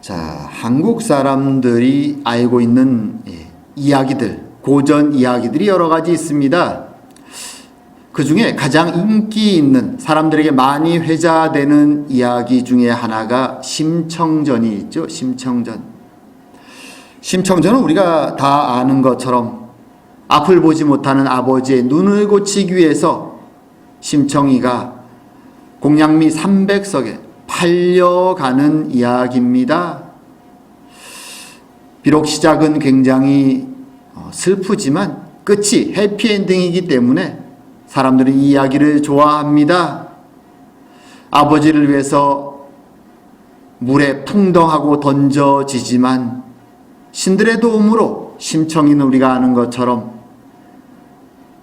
자, 한국 사람들이 알고 있는 이야기들, 고전 이야기들이 여러 가지 있습니다. 그 중에 가장 인기 있는, 사람들에게 많이 회자되는 이야기 중에 하나가 심청전이 있죠. 심청전. 심청전은 우리가 다 아는 것처럼 앞을 보지 못하는 아버지의 눈을 고치기 위해서 심청이가 공양미 300석에 팔려가는 이야기입니다. 비록 시작은 굉장히 슬프지만 끝이 해피엔딩이기 때문에 사람들은 이 이야기를 좋아합니다. 아버지를 위해서 물에 풍덩하고 던져지지만 신들의 도움으로 심청이는 우리가 아는 것처럼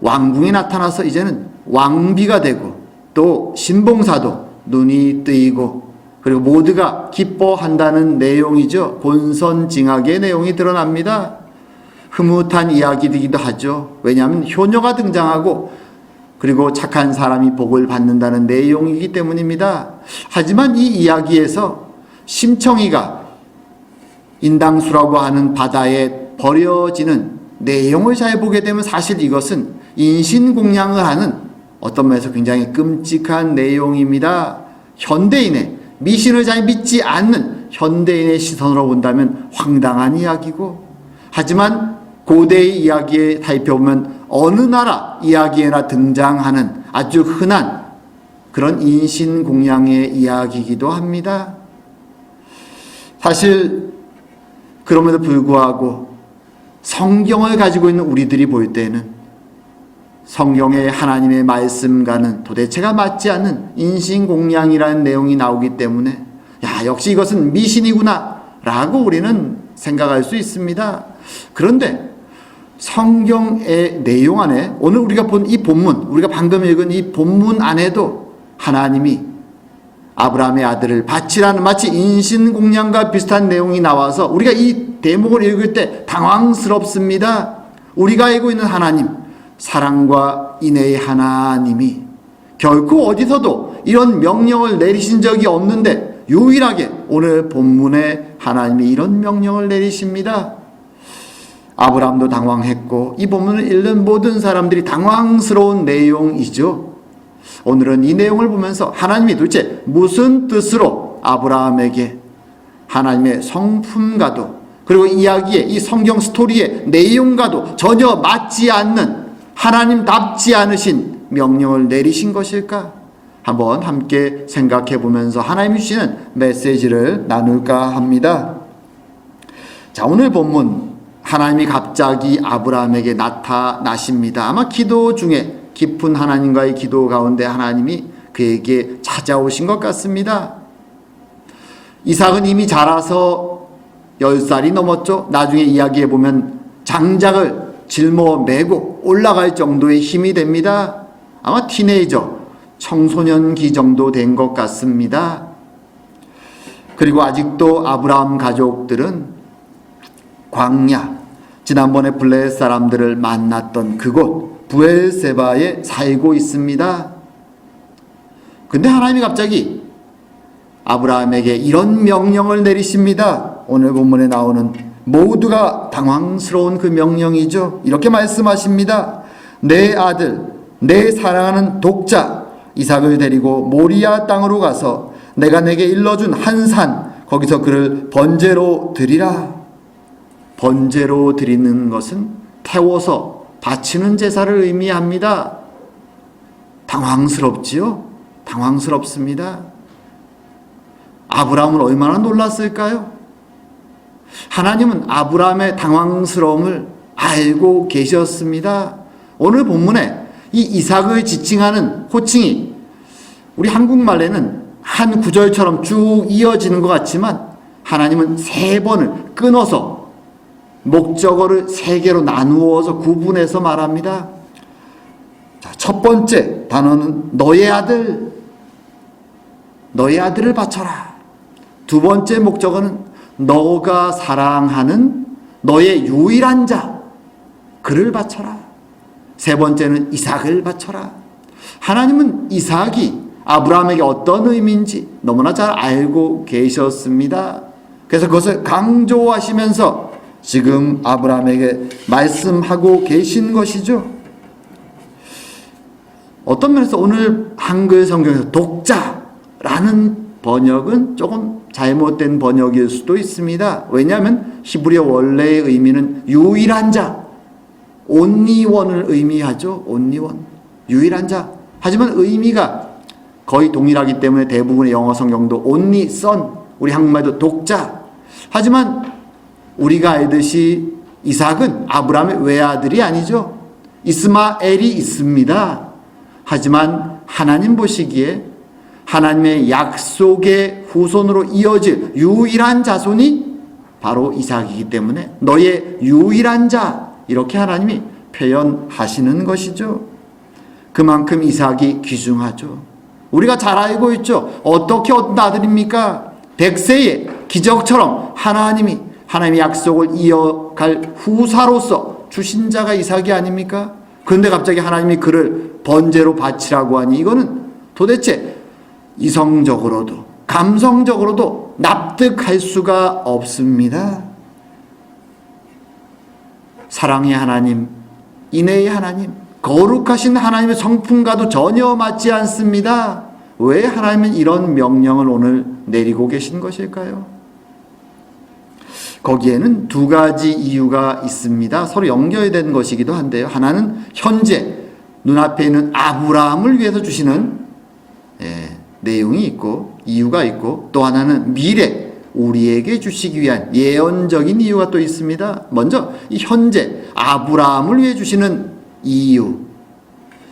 왕궁이 나타나서 이제는 왕비가 되고, 또 신봉사도 눈이 뜨이고, 그리고 모두가 기뻐한다는 내용이죠. 본선징악의 내용이 드러납니다. 흐뭇한 이야기이기도 하죠. 왜냐하면 효녀가 등장하고 그리고 착한 사람이 복을 받는다는 내용이기 때문입니다. 하지만 이 이야기에서 심청이가 인당수라고 하는 바다에 버려지는 내용을 잘 보게 되면 사실 이것은 인신공양을 하는 어떤 면에서 굉장히 끔찍한 내용입니다. 현대인의, 미신을 잘 믿지 않는 현대인의 시선으로 본다면 황당한 이야기고, 하지만 고대의 이야기에 살펴보면 어느 나라 이야기에나 등장하는 아주 흔한 그런 인신공양의 이야기이기도 합니다. 사실 그럼에도 불구하고 성경을 가지고 있는 우리들이 볼 때는 성경의 하나님의 말씀과는 도대체가 맞지 않는 인신공양이라는 내용이 나오기 때문에 역시 이것은 미신이구나 라고 우리는 생각할 수 있습니다. 그런데 성경의 내용 안에, 오늘 우리가 본 이 본문, 우리가 방금 읽은 이 본문 안에도 하나님이 아브라함의 아들을 바치라는 마치 인신공양과 비슷한 내용이 나와서 우리가 이 대목을 읽을 때 당황스럽습니다. 우리가 알고 있는 하나님, 사랑과 인애의 하나님이 결코 어디서도 이런 명령을 내리신 적이 없는데 유일하게 오늘 본문에 하나님이 이런 명령을 내리십니다. 아브라함도 당황했고 이 본문을 읽는 모든 사람들이 당황스러운 내용이죠. 오늘은 이 내용을 보면서 하나님이 도대체 무슨 뜻으로 아브라함에게 하나님의 성품과도, 그리고 이야기의, 이 성경 스토리의 내용과도 전혀 맞지 않는, 하나님답지 않으신 명령을 내리신 것일까? 한번 함께 생각해 보면서 하나님이 주시는 메시지를 나눌까 합니다. 자, 오늘 본문, 하나님이 갑자기 아브라함에게 나타나십니다. 아마 기도 중에, 깊은 하나님과의 기도 가운데 하나님이 그에게 찾아오신 것 같습니다. 이삭은 이미 자라서 10살이 넘었죠. 나중에 이야기해 보면 장작을 짊어매고 올라갈 정도의 힘이 됩니다. 아마 티네이저, 청소년기 정도 된 것 같습니다. 그리고 아직도 아브라함 가족들은 광야, 지난번에 블레셋 사람들을 만났던 그곳 브엘세바에 살고 있습니다. 근데 하나님이 갑자기 아브라함에게 이런 명령을 내리십니다. 오늘 본문에 나오는 모두가 당황스러운 그 명령이죠. 이렇게 말씀하십니다. 내 아들, 내 사랑하는 독자 이삭을 데리고 모리아 땅으로 가서 내가 내게 일러준 한 산, 거기서 그를 번제로 드리라. 번제로 드리는 것은 태워서 바치는 제사를 의미합니다. 당황스럽지요? 당황스럽습니다. 아브라함은 얼마나 놀랐을까요? 하나님은 아브라함의 당황스러움을 알고 계셨습니다. 오늘 본문에 이 이삭을 지칭하는 호칭이 우리 한국말에는 한 구절처럼 쭉 이어지는 것 같지만 하나님은 3번을 끊어서 목적어를 3개로 나누어서 구분해서 말합니다. 자, 첫 번째 단어는 너의 아들, 너의 아들을 바쳐라. 두 번째 목적어는 너가 사랑하는 너의 유일한 자, 그를 바쳐라. 세 번째는 이삭을 바쳐라. 하나님은 이삭이 아브라함에게 어떤 의미인지 너무나 잘 알고 계셨습니다. 그래서 그것을 강조하시면서 지금 아브라함에게 말씀하고 계신 것이죠. 어떤 면에서 오늘 한글 성경에서 독자라는 번역은 조금 잘못된 번역일 수도 있습니다. 왜냐하면 히브리어 원래의 의미는 유일한 자, only one을 의미하죠. only one, 유일한 자. 하지만 의미가 거의 동일하기 때문에 대부분의 영어 성경도 only son, 우리 한국말도 독자. 하지만 우리가 알듯이 이삭은 아브라함의 외아들이 아니죠. 이스마엘이 있습니다. 하지만 하나님 보시기에 하나님의 약속의 후손으로 이어질 유일한 자손이 바로 이삭이기 때문에 너의 유일한 자, 이렇게 하나님이 표현하시는 것이죠. 그만큼 이삭이 귀중하죠. 우리가 잘 알고 있죠. 어떻게 얻은 아들입니까? 백세의 기적처럼 하나님이 약속을 이어갈 후사로서 주신 자가 이삭이 아닙니까? 그런데 갑자기 하나님이 그를 번제로 바치라고 하니 이거는 도대체 이성적으로도 감성적으로도 납득할 수가 없습니다. 사랑의 하나님, 인애의 하나님, 거룩하신 하나님의 성품과도 전혀 맞지 않습니다. 왜 하나님은 이런 명령을 오늘 내리고 계신 것일까요? 거기에는 두 가지 이유가 있습니다. 서로 연결된 것이기도 한데요. 하나는 현재 눈앞에 있는 아브라함을 위해서 주시는 내용이 있고 이유가 있고, 또 하나는 미래 우리에게 주시기 위한 예언적인 이유가 또 있습니다. 먼저 이 현재 아브라함을 위해 주시는 이유,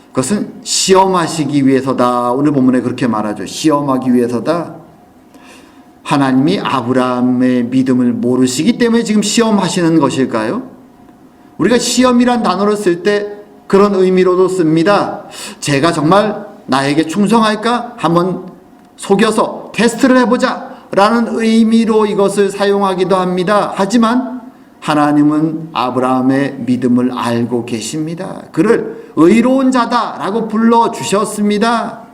그것은 시험하시기 위해서다. 오늘 본문에 그렇게 말하죠. 시험하기 위해서다. 하나님이 아브라함의 믿음을 모르시기 때문에 지금 시험하시는 것일까요? 우리가 시험이란 단어를 쓸 때 그런 의미로도 씁니다. 제가 정말 나에게 충성할까? 한번 속여서 테스트를 해보자 라는 의미로 이것을 사용하기도 합니다. 하지만 하나님은 아브라함의 믿음을 알고 계십니다. 그를 의로운 자다라고 불러주셨습니다.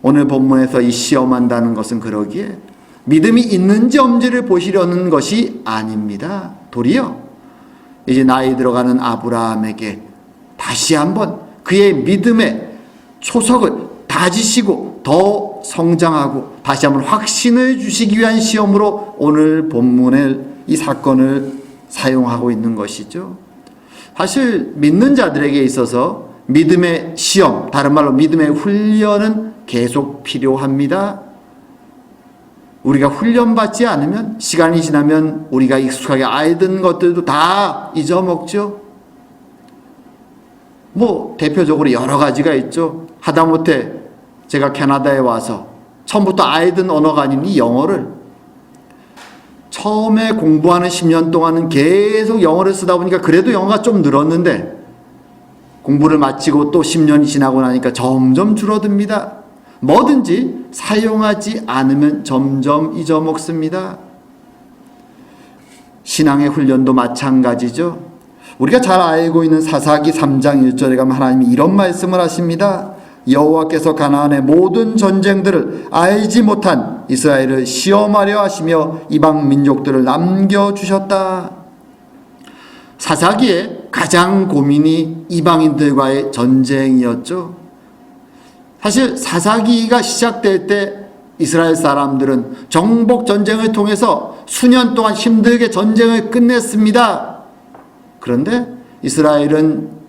오늘 본문에서 이 시험한다는 것은 그러기에 믿음이 있는지 없는지를 보시려는 것이 아닙니다. 도리어 이제 나이 들어가는 아브라함에게 다시 한번 그의 믿음의 초석을 다지시고 더 성장하고 다시 한번 확신을 주시기 위한 시험으로 오늘 본문의 이 사건을 사용하고 있는 것이죠. 사실 믿는 자들에게 있어서 믿음의 시험, 다른 말로 믿음의 훈련은 계속 필요합니다. 우리가 훈련받지 않으면 시간이 지나면 우리가 익숙하게 알던 것들도 다 잊어먹죠. 대표적으로 여러 가지가 있죠. 하다못해 제가 캐나다에 와서 처음부터 알던 언어가 아닌 이 영어를 처음에 공부하는 10년 동안은 계속 영어를 쓰다 보니까 그래도 영어가 좀 늘었는데 공부를 마치고 또 10년이 지나고 나니까 점점 줄어듭니다. 뭐든지 사용하지 않으면 점점 잊어먹습니다. 신앙의 훈련도 마찬가지죠. 우리가 잘 알고 있는 사사기 3장 1절에 가면 하나님이 이런 말씀을 하십니다. 여호와께서 가나안의 모든 전쟁들을 알지 못한 이스라엘을 시험하려 하시며 이방 민족들을 남겨주셨다. 사사기에 가장 고민이 이방인들과의 전쟁이었죠. 사실 사사기가 시작될 때 이스라엘 사람들은 정복 전쟁을 통해서 수년 동안 힘들게 전쟁을 끝냈습니다. 그런데 이스라엘은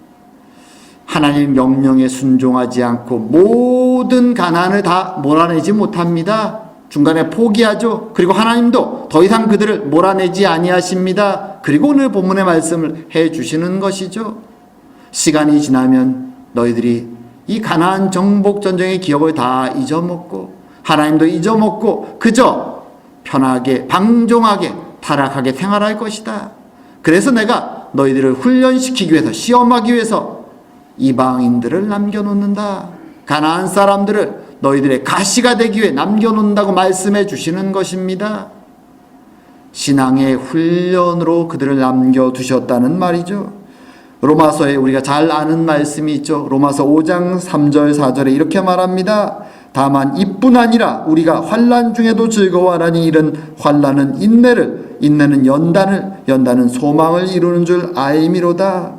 하나님 명령에 순종하지 않고 모든 가나안을 다 몰아내지 못합니다. 중간에 포기하죠. 그리고 하나님도 더 이상 그들을 몰아내지 아니하십니다. 그리고 오늘 본문의 말씀을 해주시는 것이죠. 시간이 지나면 너희들이 이 가나안 정복 전쟁의 기억을 다 잊어먹고 하나님도 잊어먹고 그저 편하게 방종하게 타락하게 생활할 것이다. 그래서 내가 너희들을 훈련시키기 위해서 시험하기 위해서 이방인들을 남겨놓는다. 가나안 사람들을 너희들의 가시가 되기 위해 남겨놓는다고 말씀해 주시는 것입니다. 신앙의 훈련으로 그들을 남겨두셨다는 말이죠. 로마서에 우리가 잘 아는 말씀이 있죠. 로마서 5장 3절 4절에 이렇게 말합니다. 다만 이뿐 아니라 우리가 환난 중에도 즐거워하나니 이런 환난은 인내를, 인내는 연단을, 연단은 소망을 이루는 줄 알미로다.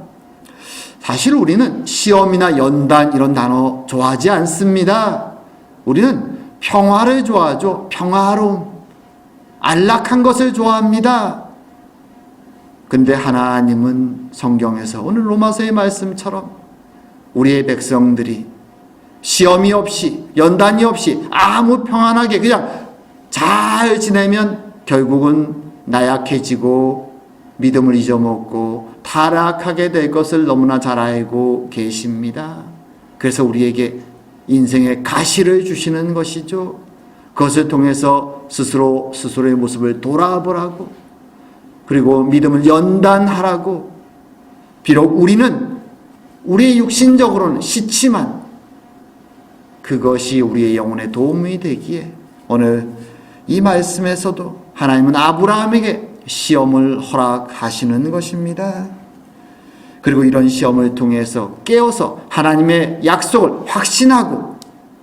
사실 우리는 시험이나 연단 이런 단어 좋아하지 않습니다. 우리는 평화를 좋아하죠. 평화로움, 안락한 것을 좋아합니다. 근데 하나님은 성경에서 오늘 로마서의 말씀처럼 우리의 백성들이 시험이 없이, 연단이 없이 아무 평안하게 그냥 잘 지내면 결국은 나약해지고 믿음을 잊어먹고 타락하게 될 것을 너무나 잘 알고 계십니다. 그래서 우리에게 인생의 가시를 주시는 것이죠. 그것을 통해서 스스로의 모습을 돌아보라고, 그리고 믿음을 연단하라고. 비록 우리는 우리의 육신적으로는 싫지만 그것이 우리의 영혼에 도움이 되기에 오늘 이 말씀에서도 하나님은 아브라함에게 시험을 허락하시는 것입니다. 그리고 이런 시험을 통해서 깨어서 하나님의 약속을 확신하고,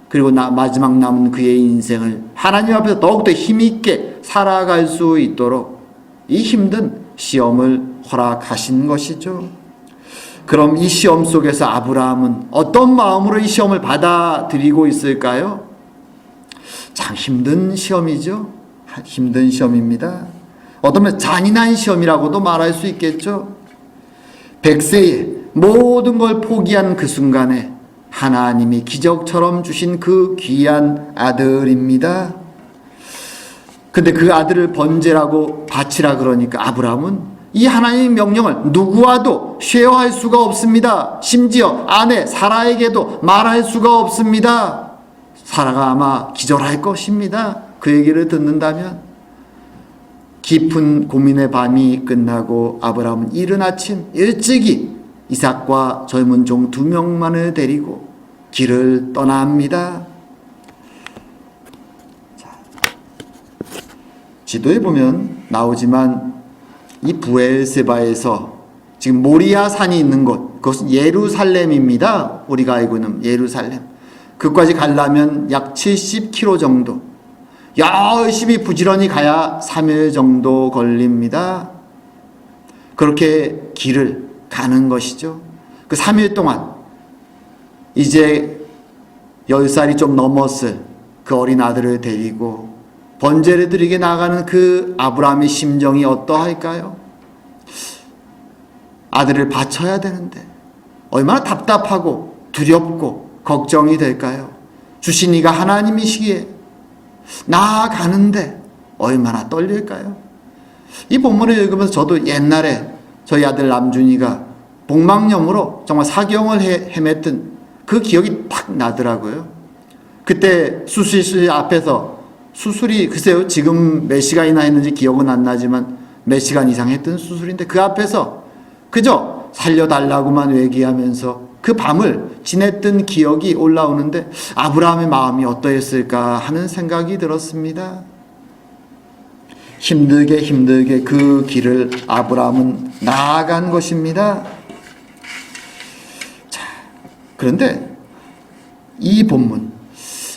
그리고 마지막 남은 그의 인생을 하나님 앞에서 더욱더 힘있게 살아갈 수 있도록 이 힘든 시험을 허락하신 것이죠. 그럼 이 시험 속에서 아브라함은 어떤 마음으로 이 시험을 받아들이고 있을까요? 참 힘든 시험이죠. 힘든 시험입니다. 어쩌면 잔인한 시험이라고도 말할 수 있겠죠. 100세에 모든 걸 포기한 그 순간에 하나님이 기적처럼 주신 그 귀한 아들입니다. 근데 그 아들을 번제라고 바치라 그러니까 아브라함은 이 하나님의 명령을 누구와도 쉐어할 수가 없습니다. 심지어 아내 사라에게도 말할 수가 없습니다. 사라가 아마 기절할 것입니다. 그 얘기를 듣는다면. 깊은 고민의 밤이 끝나고 아브라함은 이른 아침 일찍이 이삭과 젊은 종 2명만을 데리고 길을 떠납니다. 지도에 보면 나오지만 이 부엘세바에서 지금 모리아 산이 있는 곳, 그것은 예루살렘입니다. 우리가 알고 있는 예루살렘. 그까지 가려면 약 70km 정도, 열심히 부지런히 가야 3일 정도 걸립니다. 그렇게 길을 가는 것이죠. 그 3일 동안 이제 10살이 좀 넘었을 그 어린 아들을 데리고 번제를 드리게 나가는 그 아브라함의 심정이 어떠할까요? 아들을 바쳐야 되는데 얼마나 답답하고 두렵고 걱정이 될까요? 주신 이가 하나님이시기에 나아가는데 얼마나 떨릴까요? 이 본문을 읽으면서 저도 옛날에 저희 아들 남준이가 복막염으로 정말 사경을 헤맸던 그 기억이 딱 나더라고요. 그때 수술실 앞에서 수술이 글쎄요 지금 몇 시간이나 했는지 기억은 안 나지만 몇 시간 이상 했던 수술인데 그 앞에서 그저 살려달라고만 외기하면서 그 밤을 지냈던 기억이 올라오는데 아브라함의 마음이 어떠했을까 하는 생각이 들었습니다. 힘들게 그 길을 아브라함은 나아간 것입니다. 자, 그런데 이 본문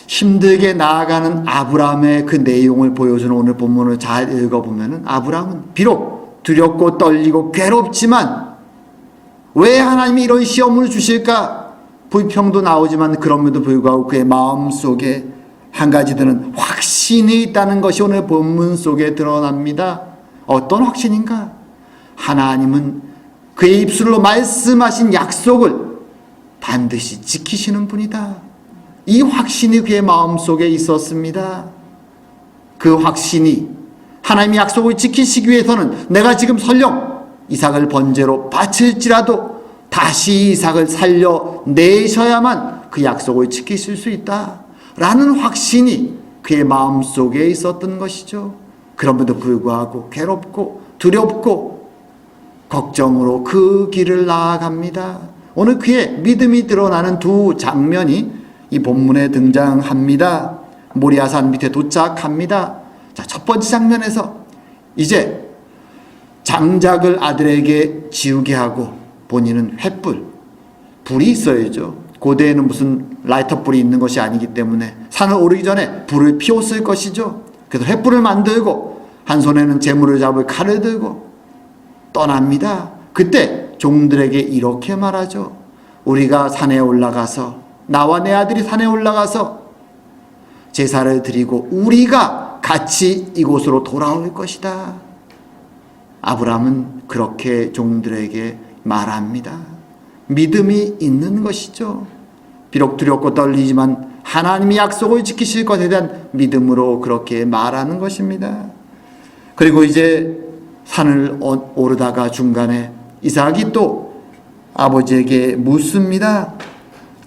힘들게 나아가는 아브라함의 그 내용을 보여주는 오늘 본문을 잘 읽어보면 아브라함은 비록 두렵고 떨리고 괴롭지만 왜 하나님이 이런 시험을 주실까 불평도 나오지만 그럼에도 불구하고 그의 마음속에 한 가지 드는 확신이 있다는 것이 오늘 본문 속에 드러납니다. 어떤 확신인가? 하나님은 그의 입술로 말씀하신 약속을 반드시 지키시는 분이다. 이 확신이 그의 마음속에 있었습니다. 그 확신이 하나님의 약속을 지키시기 위해서는 내가 지금 설령 이삭을 번제로 바칠지라도 다시 이삭을 살려내셔야만 그 약속을 지키실 수 있다 라는 확신이 그의 마음속에 있었던 것이죠. 그럼에도 불구하고 괴롭고 두렵고 걱정으로 그 길을 나아갑니다. 오늘 그의 믿음이 드러나는 두 장면이 이 본문에 등장합니다. 모리아산 밑에 도착합니다. 자, 첫 번째 장면에서 이제 장작을 아들에게 지우게 하고 본인은 횃불, 불이 있어야죠. 고대에는 무슨 라이터 불이 있는 것이 아니기 때문에 산을 오르기 전에 불을 피웠을 것이죠. 그래서 횃불을 만들고 한 손에는 재물을 잡을 칼을 들고 떠납니다. 그때 종들에게 이렇게 말하죠. 우리가 산에 올라가서, 나와 내 아들이 산에 올라가서 제사를 드리고 우리가 같이 이곳으로 돌아올 것이다. 아브라함은 그렇게 종들에게 말합니다. 믿음이 있는 것이죠. 비록 두렵고 떨리지만 하나님이 약속을 지키실 것에 대한 믿음으로 그렇게 말하는 것입니다. 그리고 이제 산을 오르다가 중간에 이삭이 또 아버지에게 묻습니다.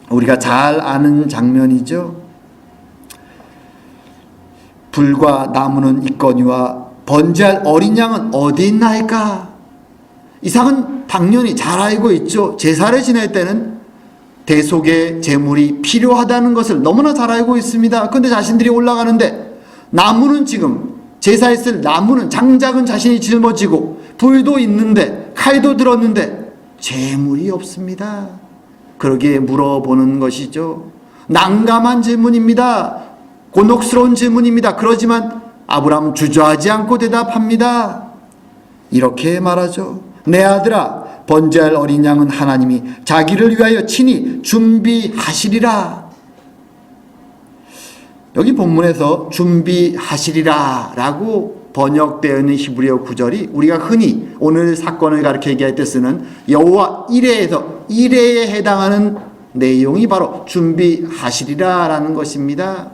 우리가 잘 아는 장면이죠. 불과 나무는 있거니와 번제할 어린 양은 어디 있나이까? 이삭은 당연히 잘 알고 있죠. 제사를 지낼 때는 대속의 제물이 필요하다는 것을 너무나 잘 알고 있습니다. 그런데 자신들이 올라가는데 나무는 지금 제사했을 나무는 장작은 자신이 짊어지고 불도 있는데 칼도 들었는데 제물이 없습니다. 그러기에 물어보는 것이죠. 난감한 질문입니다. 곤혹스러운 질문입니다. 그러지만 아브라함 주저하지 않고 대답합니다. 이렇게 말하죠. 내 아들아, 번제할 어린 양은 하나님이 자기를 위하여 친히 준비하시리라. 여기 본문에서 준비하시리라 라고 번역되어 있는 히브리어 구절이 우리가 흔히 오늘 사건을 가리켜 얘기할 때 쓰는 여호와 이레에서 이레에 해당하는 내용이 바로 준비하시리라 라는 것입니다.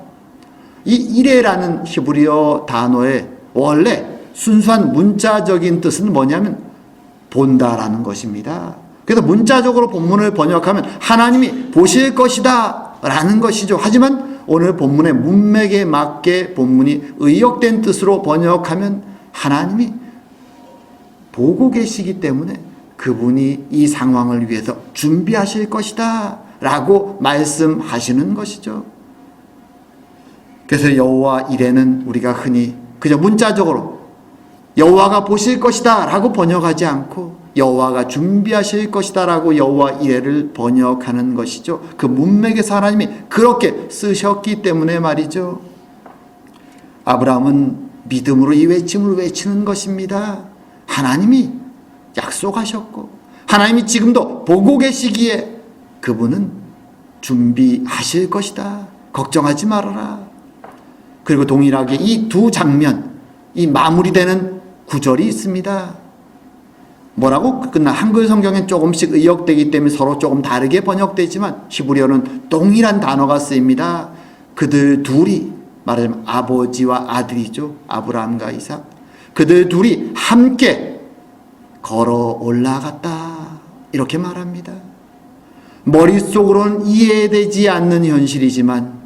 이 이레라는 히브리어 단어의 원래 순수한 문자적인 뜻은 뭐냐면 본다라는 것입니다. 그래서 문자적으로 본문을 번역하면 하나님이 보실 것이다 라는 것이죠. 하지만 오늘 본문의 문맥에 맞게 본문이 의역된 뜻으로 번역하면 하나님이 보고 계시기 때문에 그분이 이 상황을 위해서 준비하실 것이다 라고 말씀하시는 것이죠. 그래서 여호와 이레는 우리가 흔히 그저 문자적으로 여호와가 보실 것이다 라고 번역하지 않고 여호와가 준비하실 것이다 라고 여호와 이레를 번역하는 것이죠. 그 문맥에서 하나님이 그렇게 쓰셨기 때문에 말이죠. 아브라함은 믿음으로 이 외침을 외치는 것입니다. 하나님이 약속하셨고 하나님이 지금도 보고 계시기에 그분은 준비하실 것이다. 걱정하지 말아라. 그리고 동일하게 이 두 장면, 이 마무리되는 구절이 있습니다. 뭐라고 끝나 한글 성경엔 조금씩 의역되기 때문에 서로 조금 다르게 번역되지만 히브리어는 동일한 단어가 쓰입니다. 그들 둘이 말하자면 아버지와 아들이죠. 아브라함과 이삭. 그들 둘이 함께 걸어 올라갔다. 이렇게 말합니다. 머릿속으로는 이해되지 않는 현실이지만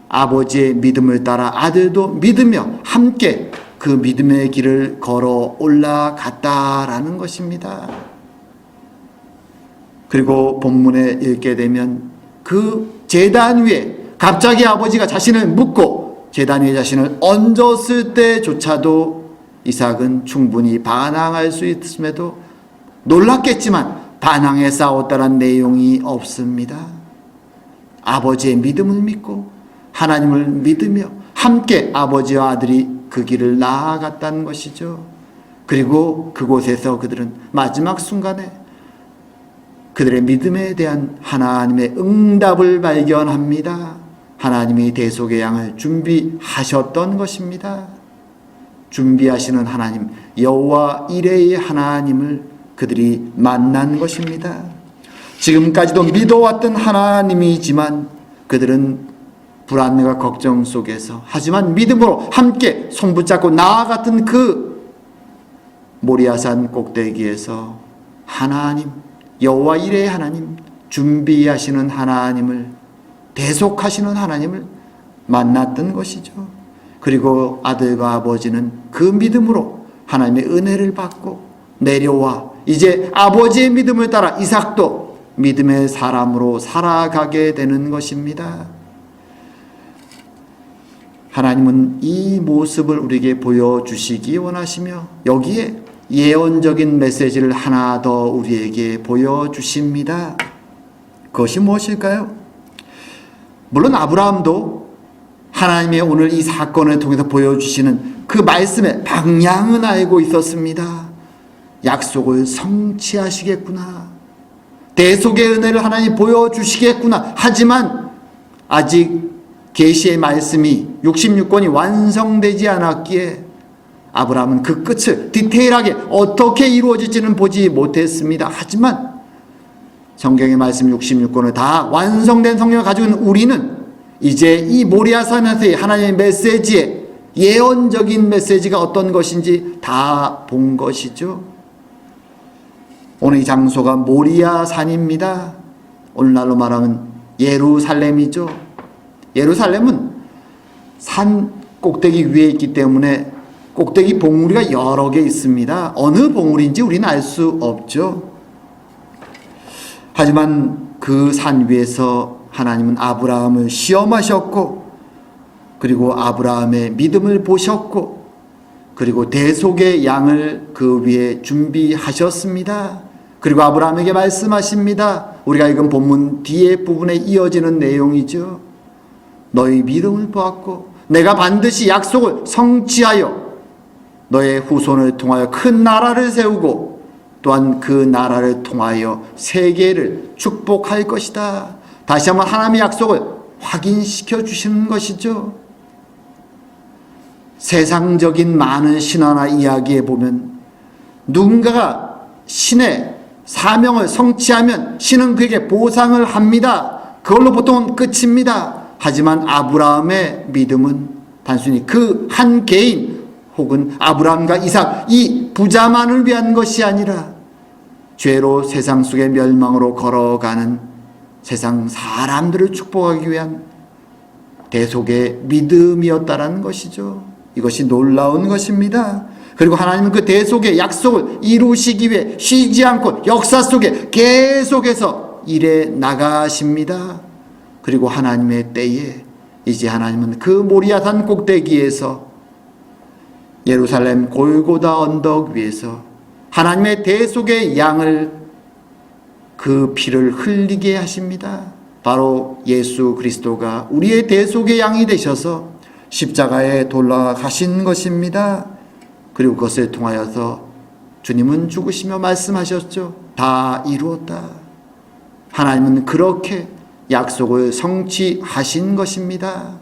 아버지의 믿음을 따라 아들도 믿으며 함께 그 믿음의 길을 걸어 올라갔다라는 것입니다. 그리고 본문에 읽게 되면 그 제단 위에 갑자기 아버지가 자신을 묻고 제단 위에 자신을 얹었을 때조차도 이삭은 충분히 반항할 수 있음에도 놀랐겠지만 반항에 싸웠다는 내용이 없습니다. 아버지의 믿음을 믿고 하나님을 믿으며 함께 아버지와 아들이 그 길을 나아갔다는 것이죠. 그리고 그곳에서 그들은 마지막 순간에 그들의 믿음에 대한 하나님의 응답을 발견합니다. 하나님이 대속의 양을 준비하셨던 것입니다. 준비하시는 하나님, 여호와 이레의 하나님을 그들이 만난 것입니다. 지금까지도 믿어왔던 하나님이지만 그들은 불안과 걱정 속에서 하지만 믿음으로 함께 손붙잡고 나아갔던 그 모리아산 꼭대기에서 하나님, 여호와 이레의 하나님, 준비하시는 하나님을, 대속하시는 하나님을 만났던 것이죠. 그리고 아들과 아버지는 그 믿음으로 하나님의 은혜를 받고 내려와 이제 아버지의 믿음을 따라 이삭도 믿음의 사람으로 살아가게 되는 것입니다. 하나님은 이 모습을 우리에게 보여주시기 원하시며 여기에 예언적인 메시지를 하나 더 우리에게 보여주십니다. 그것이 무엇일까요? 물론 아브라함도 하나님의 오늘 이 사건을 통해서 보여주시는 그 말씀의 방향은 알고 있었습니다. 약속을 성취하시겠구나. 대속의 은혜를 하나님 보여주시겠구나. 하지만 아직 계시의 말씀이 66권이 완성되지 않았기에 아브라함은 그 끝을 디테일하게 어떻게 이루어질지는 보지 못했습니다. 하지만 성경의 말씀 66권을 다 완성된 성경을 가지고 있는 우리는 이제 이 모리아산에서의 하나님의 메시지의 예언적인 메시지가 어떤 것인지 다 본 것이죠. 오늘 이 장소가 모리아산입니다. 오늘날로 말하면 예루살렘이죠. 예루살렘은 산 꼭대기 위에 있기 때문에 꼭대기 봉우리가 여러 개 있습니다. 어느 봉우리인지 우리는 알 수 없죠. 하지만 그 산 위에서 하나님은 아브라함을 시험하셨고, 그리고 아브라함의 믿음을 보셨고, 그리고 대속의 양을 그 위에 준비하셨습니다. 그리고 아브라함에게 말씀하십니다. 우리가 읽은 본문 뒤에 부분에 이어지는 내용이죠. 너희 믿음을 보았고 내가 반드시 약속을 성취하여 너의 후손을 통하여 큰 나라를 세우고 또한 그 나라를 통하여 세계를 축복할 것이다. 다시 한번 하나님의 약속을 확인시켜 주시는 것이죠. 세상적인 많은 신화나 이야기에 보면 누군가가 신의 사명을 성취하면 신은 그에게 보상을 합니다. 그걸로 보통은 끝입니다. 하지만 아브라함의 믿음은 단순히 그 한 개인 혹은 아브라함과 이삭 이 부자만을 위한 것이 아니라 죄로 세상 속의 멸망으로 걸어가는 세상 사람들을 축복하기 위한 대속의 믿음이었다라는 것이죠. 이것이 놀라운 것입니다. 그리고 하나님은 그 대속의 약속을 이루시기 위해 쉬지 않고 역사 속에 계속해서 일해 나가십니다. 그리고 하나님의 때에 이제 하나님은 그 모리아산 꼭대기에서 예루살렘 골고다 언덕 위에서 하나님의 대속의 양을 그 피를 흘리게 하십니다. 바로 예수 그리스도가 우리의 대속의 양이 되셔서 십자가에 돌아가신 것입니다. 그리고 그것을 통하여서 주님은 죽으시며 말씀하셨죠. 다 이루었다. 하나님은 그렇게 약속을 성취하신 것입니다.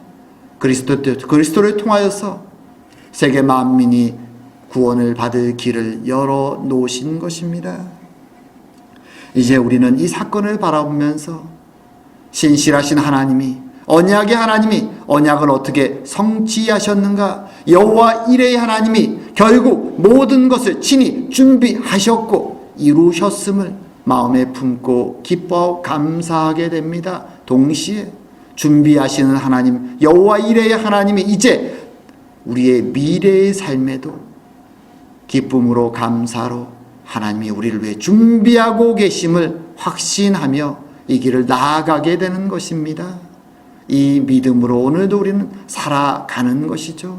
그리스도를 통하여서 세계 만민이 구원을 받을 길을 열어 놓으신 것입니다. 이제 우리는 이 사건을 바라보면서 신실하신 하나님이 언약의 하나님이 언약을 어떻게 성취하셨는가? 여호와 이레의 하나님이 결국 모든 것을 친히 준비하셨고 이루셨음을 마음에 품고 기뻐하고 감사하게 됩니다. 동시에 준비하시는 하나님 여호와 이레의 하나님이 이제 우리의 미래의 삶에도 기쁨으로 감사로 하나님이 우리를 위해 준비하고 계심을 확신하며 이 길을 나아가게 되는 것입니다. 이 믿음으로 오늘도 우리는 살아가는 것이죠.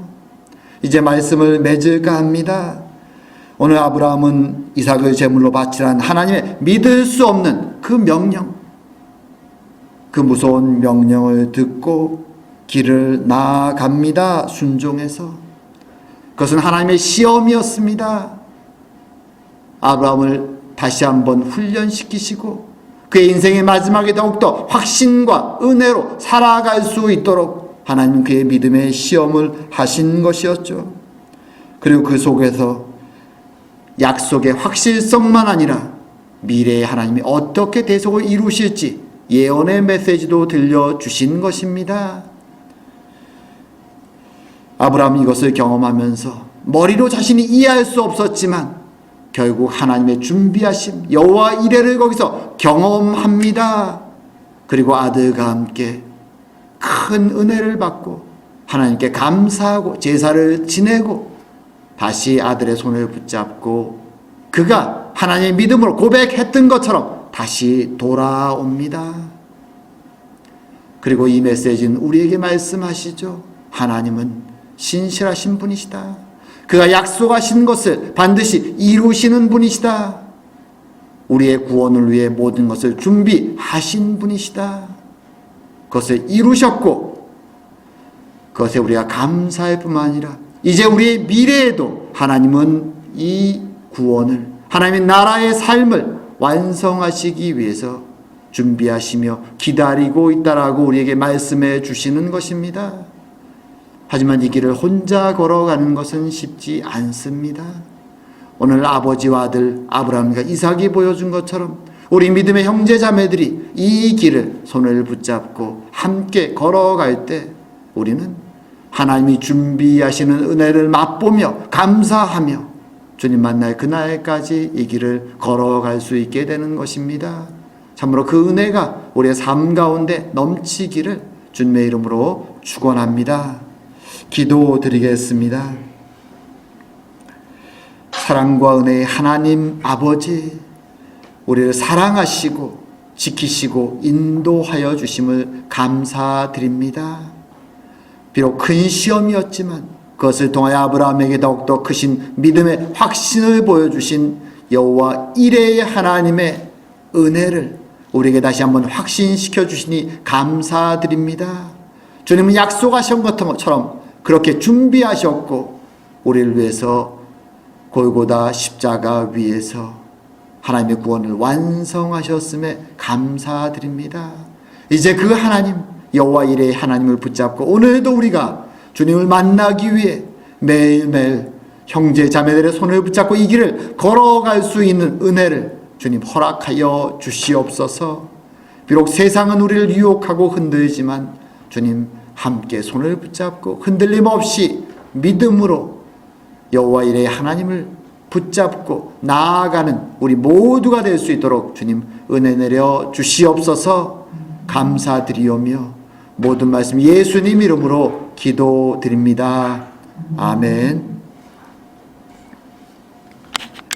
이제 말씀을 맺을까 합니다. 오늘 아브라함은 이삭을 제물로 바치라는 하나님의 믿을 수 없는 그 명령, 그 무서운 명령을 듣고 길을 나아갑니다. 순종해서. 그것은 하나님의 시험이었습니다. 아브라함을 다시 한번 훈련시키시고 그의 인생의 마지막에 더욱더 확신과 은혜로 살아갈 수 있도록 하나님은 그의 믿음의 시험을 하신 것이었죠. 그리고 그 속에서 약속의 확실성만 아니라 미래의 하나님이 어떻게 대속을 이루실지 예언의 메시지도 들려주신 것입니다. 아브라함이 이것을 경험하면서 머리로 자신이 이해할 수 없었지만 결국 하나님의 준비하심 여호와 이레를 거기서 경험합니다. 그리고 아들과 함께 큰 은혜를 받고 하나님께 감사하고 제사를 지내고 다시 아들의 손을 붙잡고 그가 하나님의 믿음으로 고백했던 것처럼 다시 돌아옵니다. 그리고 이 메시지는 우리에게 말씀하시죠. 하나님은 신실하신 분이시다. 그가 약속하신 것을 반드시 이루시는 분이시다. 우리의 구원을 위해 모든 것을 준비하신 분이시다. 그것을 이루셨고 그것에 우리가 감사할 뿐만 아니라 이제 우리의 미래에도 하나님은 이 구원을, 하나님의 나라의 삶을 완성하시기 위해서 준비하시며 기다리고 있다라고 우리에게 말씀해 주시는 것입니다. 하지만 이 길을 혼자 걸어가는 것은 쉽지 않습니다. 오늘 아버지와 아들 아브라함과 이삭이 보여준 것처럼 우리 믿음의 형제 자매들이 이 길을 손을 붙잡고 함께 걸어갈 때 우리는 하나님이 준비하시는 은혜를 맛보며 감사하며 주님 만날 그날까지 이 길을 걸어갈 수 있게 되는 것입니다. 참으로 그 은혜가 우리의 삶 가운데 넘치기를 주님의 이름으로 축원합니다. 기도드리겠습니다. 사랑과 은혜의 하나님 아버지, 우리를 사랑하시고 지키시고 인도하여 주심을 감사드립니다. 비록 큰 시험이었지만 그것을 통하여 아브라함에게 더욱더 크신 믿음의 확신을 보여주신 여호와 이레의 하나님의 은혜를 우리에게 다시 한번 확신시켜 주시니 감사드립니다. 주님은 약속하신 것처럼 그렇게 준비하셨고 우리를 위해서 골고다 십자가 위에서 하나님의 구원을 완성하셨음에 감사드립니다. 이제 그 하나님 여호와 이레의 하나님을 붙잡고 오늘도 우리가 주님을 만나기 위해 매일매일 형제 자매들의 손을 붙잡고 이 길을 걸어갈 수 있는 은혜를 주님 허락하여 주시옵소서. 비록 세상은 우리를 유혹하고 흔들지만 주님 함께 손을 붙잡고 흔들림 없이 믿음으로 여호와 이레의 하나님을 붙잡고 나아가는 우리 모두가 될 수 있도록 주님 은혜 내려 주시옵소서. 감사드리오며 모든 말씀 예수님 이름으로 기도드립니다. 아멘.